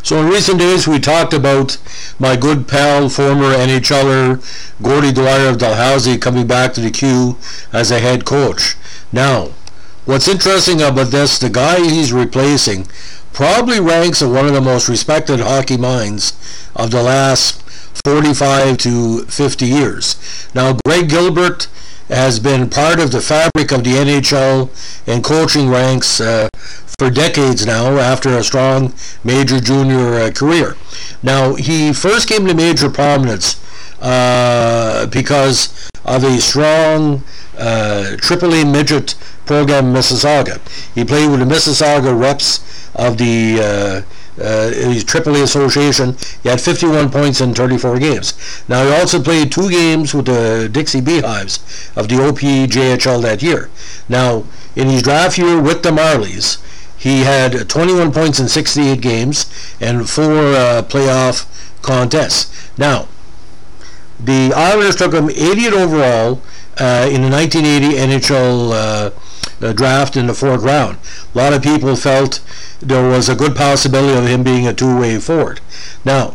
So in recent days, we talked about my good pal, former NHLer Gordie Dwyer of Dalhousie coming back to the Q as a head coach. Now, what's interesting about this, the guy he's replacing probably ranks as one of the most respected hockey minds of the last 45 to 50 years. Now, Greg Gilbert has been part of the fabric of the NHL and coaching ranks for decades now, after a strong major junior career. Now, he first came to major prominence because of a strong AAA midget program in Mississauga. He played with the Mississauga Reps of the AAA Association. He had 51 points in 34 games. Now, he also played 2 games with the Dixie Beehives of the OPJHL that year. Now, in his draft year with the Marlies, he had 21 points in 68 games and 4 playoff contests. Now, the Islanders took him 80th overall in the 1980 NHL draft in the 4th round. A lot of people felt there was a good possibility of him being a two-way forward. Now,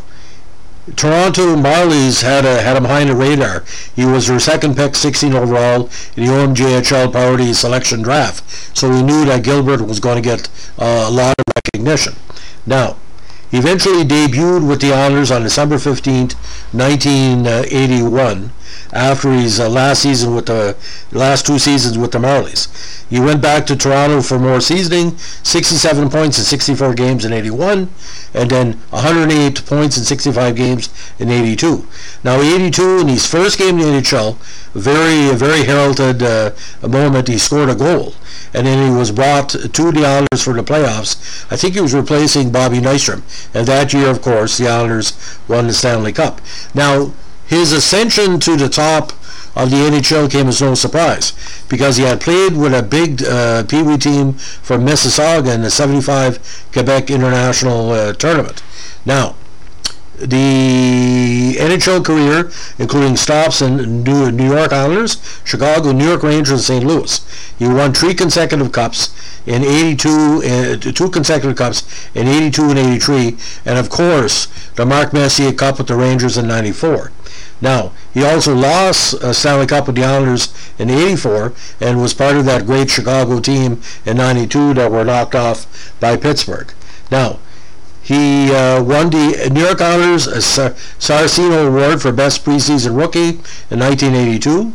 Toronto Marlies had him high on the radar. He was their 2nd pick, 16 overall in the OMJHL Priority Selection Draft. So we knew that Gilbert was going to get a lot of recognition. Now, he eventually debuted with the Islanders on December 15th, 1981, after his last 2 seasons with the Marlies. He went back to Toronto for more seasoning, 67 points in 64 games in 81, and then 108 points in 65 games in 82. Now, 82, in his first game in the NHL, very heralded moment, he scored a goal. And then he was brought to the Islanders for the playoffs. I think he was replacing Bobby Nystrom. And that year, of course, the Islanders won the Stanley Cup. Now, his ascension to the top of the NHL came as no surprise, because he had played with a big Pee Wee team from Mississauga in the 75 Quebec International Tournament. Now, the NHL career, including stops in New York Islanders, Chicago, New York Rangers, and St. Louis. He won 3 consecutive cups in 82, 2 consecutive cups in 82 and 83, and of course the Mark Messier Cup with the Rangers in 94. Now, he also lost a Stanley Cup with the Islanders in 84 and was part of that great Chicago team in 92 that were knocked off by Pittsburgh. Now, he won the New York Islanders Saraceno Award for Best Preseason Rookie in 1982.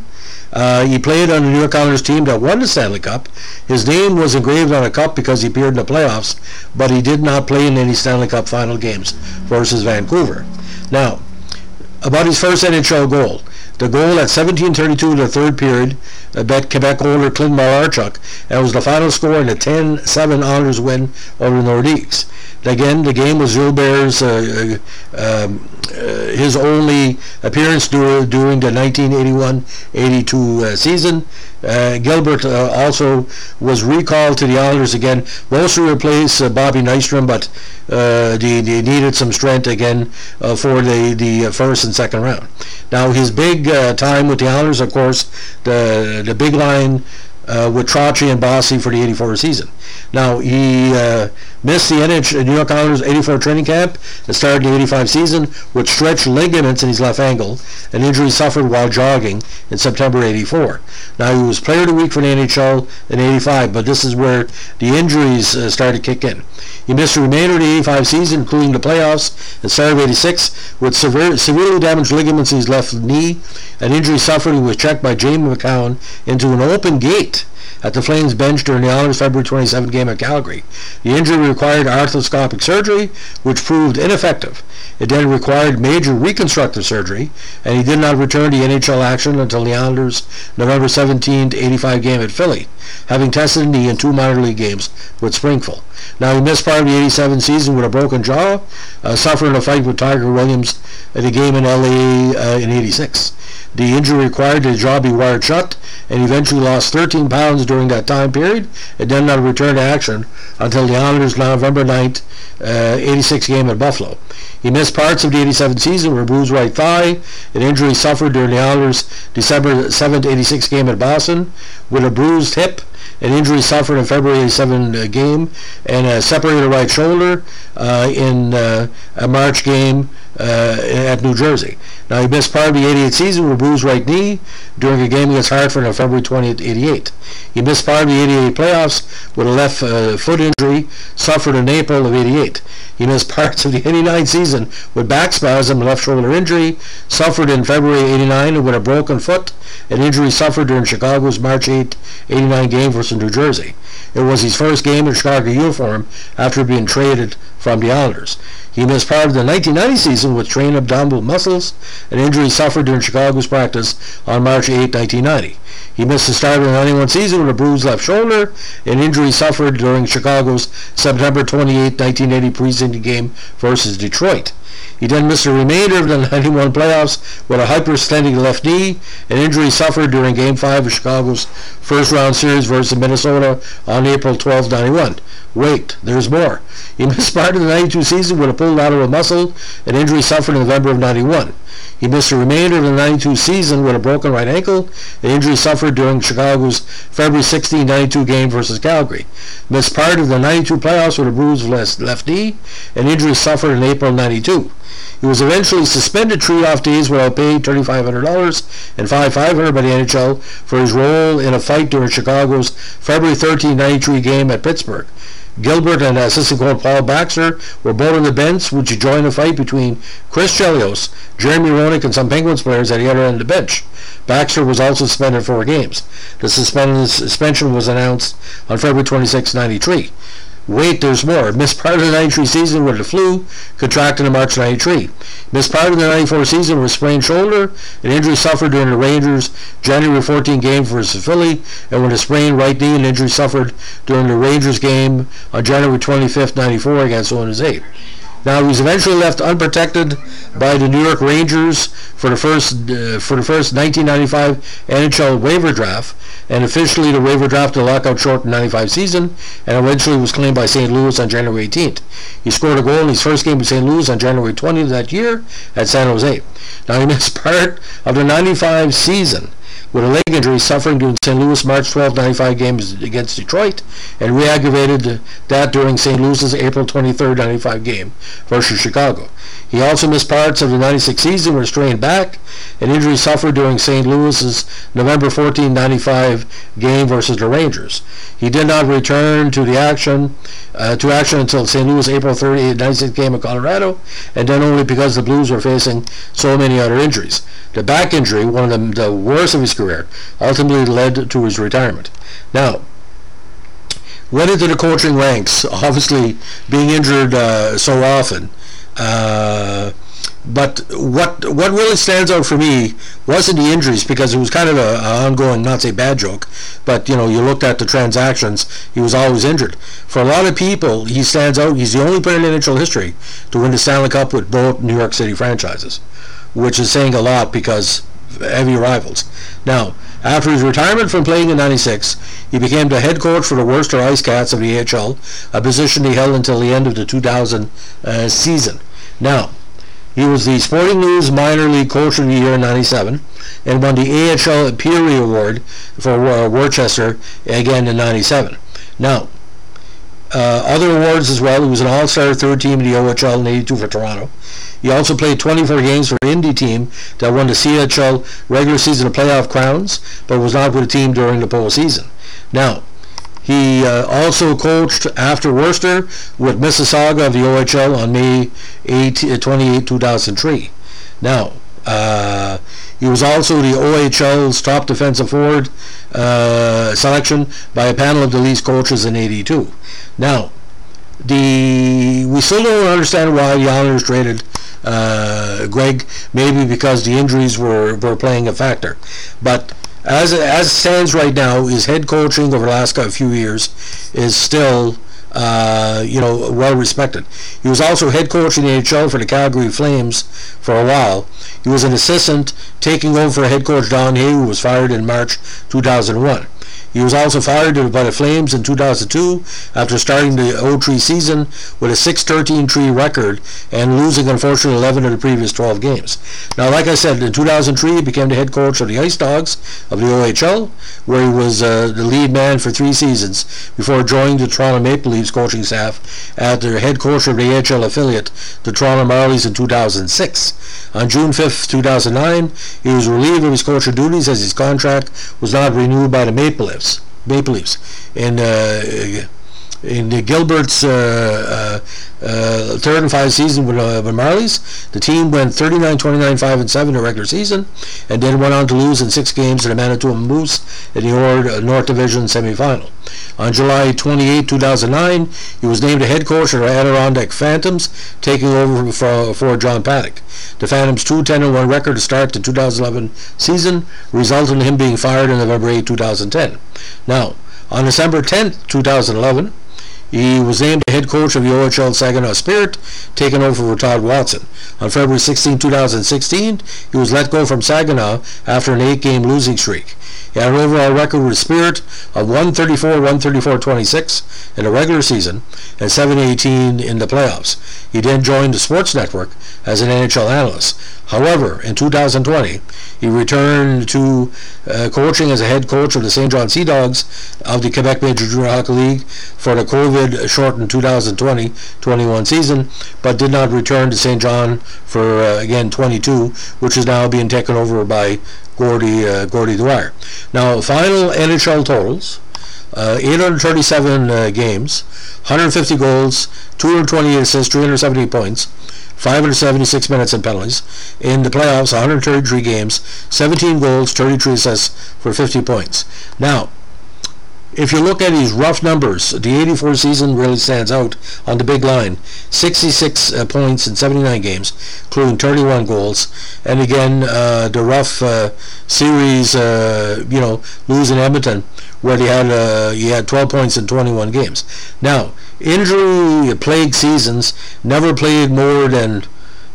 He played on the New York Islanders team that won the Stanley Cup. His name was engraved on a cup because he appeared in the playoffs, but he did not play in any Stanley Cup final games versus Vancouver. Now, about his first NHL goal. The goal at 17:32 in the 3rd period bet Quebec holder Clint Malarchuk, and was the final score in a 10-7 Islanders win over the Nordiques. Again, the game was Gilbert's his only appearance during the 1981-82 season. Gilbert also was recalled to the Islanders again, mostly to replace Bobby Nystrom, but they needed some strength again for the first and second round. Now, his big time with the Islanders, of course, the big line with Trotty and Bossy for the 84 season. Now, he missed the New York Islanders 84 training camp and started the 85 season with stretched ligaments in his left ankle, an injury suffered while jogging in September 84. Now, he was player of the week for the NHL in 85, but this is where the injuries started to kick in. He missed the remainder of the 85 season, including the playoffs, and started of 86 with severely damaged ligaments in his left knee. An injury suffered, he was checked by Jamie McCown into an open gate at the Flames bench during the Islanders' February 27 game at Calgary. The injury required arthroscopic surgery, which proved ineffective. It then required major reconstructive surgery, and he did not return to NHL action until the Islanders' November 17 85 game at Philly, having tested knee in 2 minor league games with Springfield. Now, he missed part of the 87 season with a broken jaw, suffering a fight with Tiger Williams at a game in LA in 86. The injury required his jaw be wired shut, and eventually lost 13 pounds during that time period, and then not return to action until the Islanders' November 9th 86 game at Buffalo. He missed parts of the 87 season with a bruised right thigh, an injury suffered during the Islanders' December 7th 86 game at Boston, with a bruised hip, an injury suffered in February 87 game, and a separated right shoulder in a March game at New Jersey. Now, he missed part of the 88 season with a bruised right knee during a game against Hartford on February 20th, 88. He missed part of the 88 playoffs with a left foot injury suffered in April of 88. He missed parts of the 89 season with back spasm and left shoulder injury suffered in February 89 with a broken foot, an injury suffered during Chicago's March 8, 89 game versus New Jersey. It was his first game in Chicago uniform after being traded from the Islanders. He missed part of the 1990 season with strained abdominal muscles, an injury suffered during Chicago's practice on March 8, 1990. He missed the start of the 91 season with a bruised left shoulder, an injury suffered during Chicago's September 28, 1980 preseason game versus Detroit. He then missed the remainder of the 91 playoffs with a hyperextended left knee, an injury suffered during Game 5 of Chicago's first-round series versus Minnesota on April 12, 91. Wait, there's more. He missed part of the 92 season with a pulled lateral muscle, an injury suffered in November of 91. He missed the remainder of the 92 season with a broken right ankle, an injury suffered during Chicago's February 16, 92 game versus Calgary. Missed part of the 92 playoffs with a bruised left knee, an injury suffered in April 92. He was eventually suspended 3 off days without pay, $3,500, and fined $500 by the NHL for his role in a fight during Chicago's February 13, 93 game at Pittsburgh. Gilbert and assistant coach Paul Baxter were both on the bench, which joined a fight between Chris Chelios, Jeremy Roenick, and some Penguins players at the other end of the bench. Baxter was also suspended 4 games. The suspension was announced on February 26, 93. Wait, there's more. Missed part of the 93 season with the flu, contracted in March 93. Missed part of the 94 season with a sprained shoulder, an injury suffered during the Rangers' January 14 game versus Philly, and with a sprained right knee, an injury suffered during the Rangers game on January 25, 94 against San Jose. Now, he was eventually left unprotected by the New York Rangers for the first 1995 NHL waiver draft, and officially the waiver draft the lockout shortened 95 season, and eventually was claimed by St. Louis on January 18th. He scored a goal in his first game with St. Louis on January 20th that year at San Jose. Now, he missed part of the 95 season with a leg injury suffering during St. Louis March 12, 95 games against Detroit, and re-aggravated that during St. Louis's April 23, 95 game versus Chicago. He also missed parts of the 96 season with a strained back, an injury suffered during St. Louis's November 14, 95 game versus the Rangers. He did not return to action until St. Louis April 30, 96 game in Colorado, and then only because the Blues were facing so many other injuries. The back injury, one of the worst of his career, ultimately led to his retirement. Now, went into the coaching ranks, obviously being injured so often. But what really stands out for me wasn't the injuries, because it was kind of an ongoing, not say bad joke, but you looked at the transactions, he was always injured. For a lot of people, he stands out. He's the only player in NHL history to win the Stanley Cup with both New York City franchises, which is saying a lot because heavy rivals. Now, after his retirement from playing in 96, he became the head coach for the Worcester Ice Cats of the AHL, a position he held until the end of the 2000 season. Now, he was the Sporting News Minor League Coach of the Year in 97 and won the AHL Peary Award for Worcester again in 97. Now, other awards as well. He was an All-Star third team in the OHL in 82 for Toronto. He also played 24 games for the Indy team that won the CHL regular season and playoff crowns, but was not with the team during the postseason. Now, he also coached after Worcester with Mississauga of the OHL on May 28, 2003. Now, he was also the OHL's top defensive forward selection by a panel of the league's coaches in 82. Now, we still don't understand why the Islanders traded Greg, maybe because the injuries were playing a factor. But as it stands right now, his head coaching over the last few years is still well respected. He was also head coach in the NHL for the Calgary Flames for a while. He was an assistant taking over for head coach Don Hay, who was fired in March 2001. He was also fired by the Flames in 2002 after starting the 0-3 season with a 6-13-3 record and losing, unfortunately, 11 of the previous 12 games. Now, like I said, in 2003, he became the head coach of the Ice Dogs of the OHL, where he was the lead man for 3 seasons before joining the Toronto Maple Leafs coaching staff as their head coach of the AHL affiliate, the Toronto Marlies, in 2006. On June 5th, 2009, he was relieved of his coaching duties as his contract was not renewed by the Maple Leafs. In Gilbert's third and final season with Marlies, the team went 39-29-5-7 in the regular season, and then went on to lose in 6 games to the Manitoba Moose in the North Division semifinal. On July 28, 2009, he was named the head coach of the Adirondack Phantoms, taking over for John Paddock. The Phantoms' 2-10-1 record to start the 2011 season resulted in him being fired on November 8, 2010. Now, on December 10, 2011, he was named the head coach of the OHL Saginaw Spirit, taking over for Todd Watson. On February 16, 2016, he was let go from Saginaw after an 8-game losing streak. He had an overall record with Spirit of 134-26 in the regular season and 7-18 in the playoffs. He then joined the Sports Network as an NHL analyst. However, in 2020, he returned to coaching as a head coach of the St. John Sea Dogs of the Quebec Major Junior Hockey League for the COVID-shortened 2020-21 season, but did not return to St. John for, again, 22, which is now being taken over by Gordy Dwyer. Now, final NHL totals: 837 games, 150 goals, 228 assists, 370 points, 576 minutes and penalties. In the playoffs, 133 games, 17 goals, 33 assists for 50 points. Now, if you look at these rough numbers, the 84 season really stands out on the big line. 66 points in 79 games, including 31 goals. And again, the rough series, losing Edmonton, where he had 12 points in 21 games. Now, injury-plagued seasons, never played more than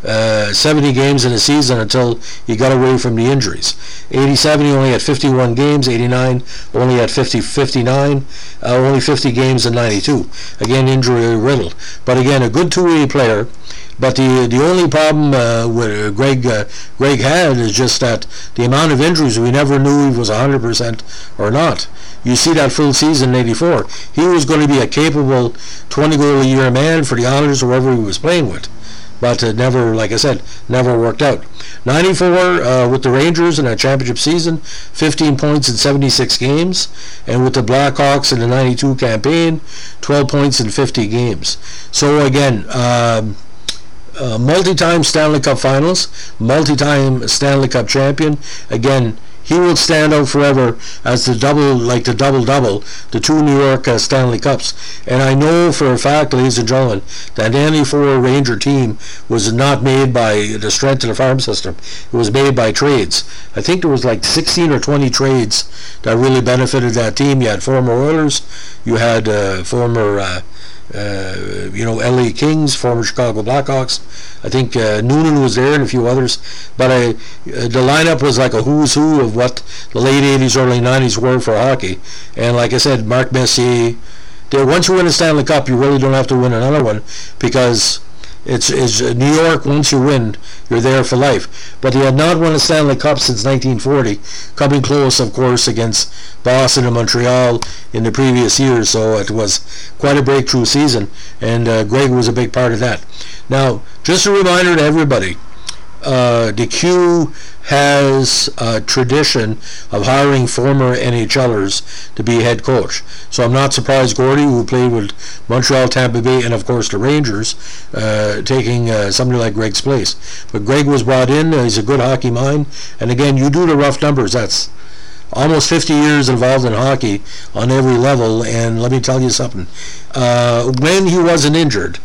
70 games in a season until he got away from the injuries. 87, he only had 51 games. 89, only had 59. Only 50 games in 92. Again, injury-riddled. But again, a good two-way player. But the only problem with Greg had is just that the amount of injuries, we never knew he was 100% or not. You see that full season in 84. He was going to be a capable 20-goal-a-year man for the Islanders or whoever he was playing with. But it never, like I said, never worked out. 94 with the Rangers in a championship season, 15 points in 76 games. And with the Blackhawks in the 92 campaign, 12 points in 50 games. So again, multi-time Stanley Cup Finals, multi-time Stanley Cup champion. Again, he will stand out forever as the double-double, the 2 New York Stanley Cups. And I know for a fact, ladies and gentlemen, that the 94 Ranger team was not made by the strength of the farm system. It was made by trades. I think there was like 16 or 20 trades that really benefited that team. You had former Oilers, you had former LA Kings, former Chicago Blackhawks. I think Noonan was there and a few others. But the lineup was like a who's who of what the late 80s, early 90s were for hockey. And like I said, Mark Messier. Once you win a Stanley Cup, you really don't have to win another one, because it's New York. Once you win, you're there for life. But they had not won a Stanley Cup since 1940, coming close, of course, against Boston and Montreal in the previous years. So it was quite a breakthrough season, and Greg was a big part of that. Now, just a reminder to everybody, the Q has a tradition of hiring former NHLers to be head coach. So I'm not surprised Gordy, who played with Montreal, Tampa Bay, and of course the Rangers, taking somebody like Greg's place. But Greg was brought in. He's a good hockey mind. And again, you do the rough numbers. That's almost 50 years involved in hockey on every level. And let me tell you something. When he wasn't injured,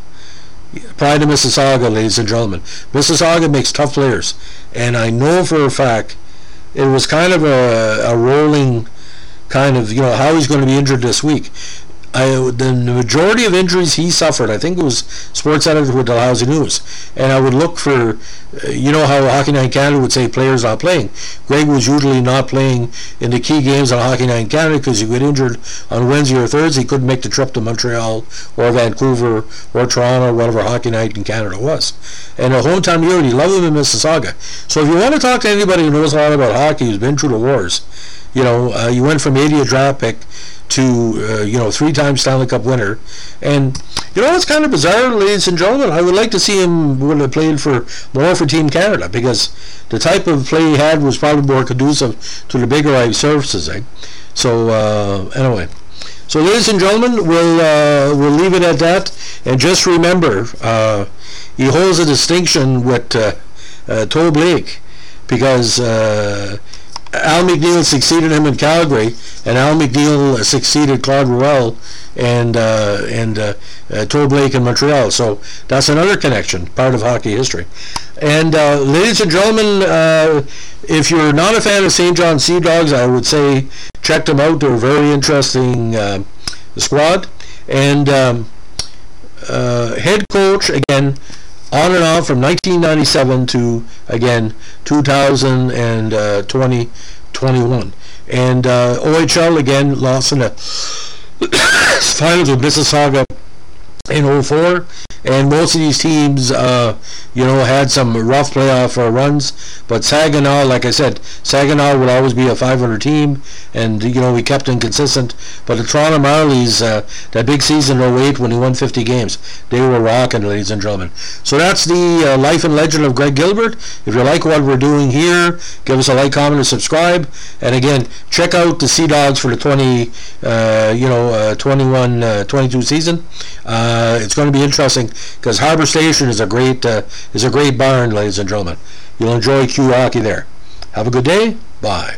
pride of Mississauga, ladies and gentlemen. Mississauga makes tough players, and I know for a fact it was kind of a rolling kind of, how he's going to be injured this week. the majority of injuries he suffered, I think it was sports editor with Dalhousie News, and I would look for, you know how Hockey Night in Canada would say players not playing. Greg was usually not playing in the key games on Hockey Night in Canada because he got injured on Wednesday or Thursday. He couldn't make the trip to Montreal or Vancouver or Toronto or whatever Hockey Night in Canada was. And a hometown hero, he loved him in Mississauga. So if you want to talk to anybody who knows a lot about hockey, who's been through the wars, you know, you went from 80 a draft pick to, 3-time Stanley Cup winner. And, it's kind of bizarre, ladies and gentlemen. I would like to see him would have played more for Team Canada, because the type of play he had was probably more conducive to the bigger ice surfaces. So, anyway. So, ladies and gentlemen, we'll leave it at that. And just remember, he holds a distinction with Toe Blake, because Al McNeil succeeded him in Calgary, and Al McNeil succeeded Claude Ruel and Toe Blake in Montreal. So that's another connection, part of hockey history. And ladies and gentlemen, if you're not a fan of St. John Sea Dogs, I would say check them out. They're a very interesting squad. And head coach, again, on and off from 1997 to, again, 2021. And OHL, again, lost in the finals with Mississauga in 2004. And most of these teams, had some rough playoff runs. But Saginaw, like I said, Saginaw will always be a 500 team. And, we kept them consistent. But the Toronto Marlies, that big season in 2008 when he won 50 games, they were rocking, ladies and gentlemen. So that's the life and legend of Greg Gilbert. If you like what we're doing here, give us a like, comment, and subscribe. And again, check out the Sea Dogs for the 21-22 season. It's going to be interesting, because Harbor Station is a great barn, ladies and gentlemen. You'll enjoy Q hockey there. Have a good day. Bye.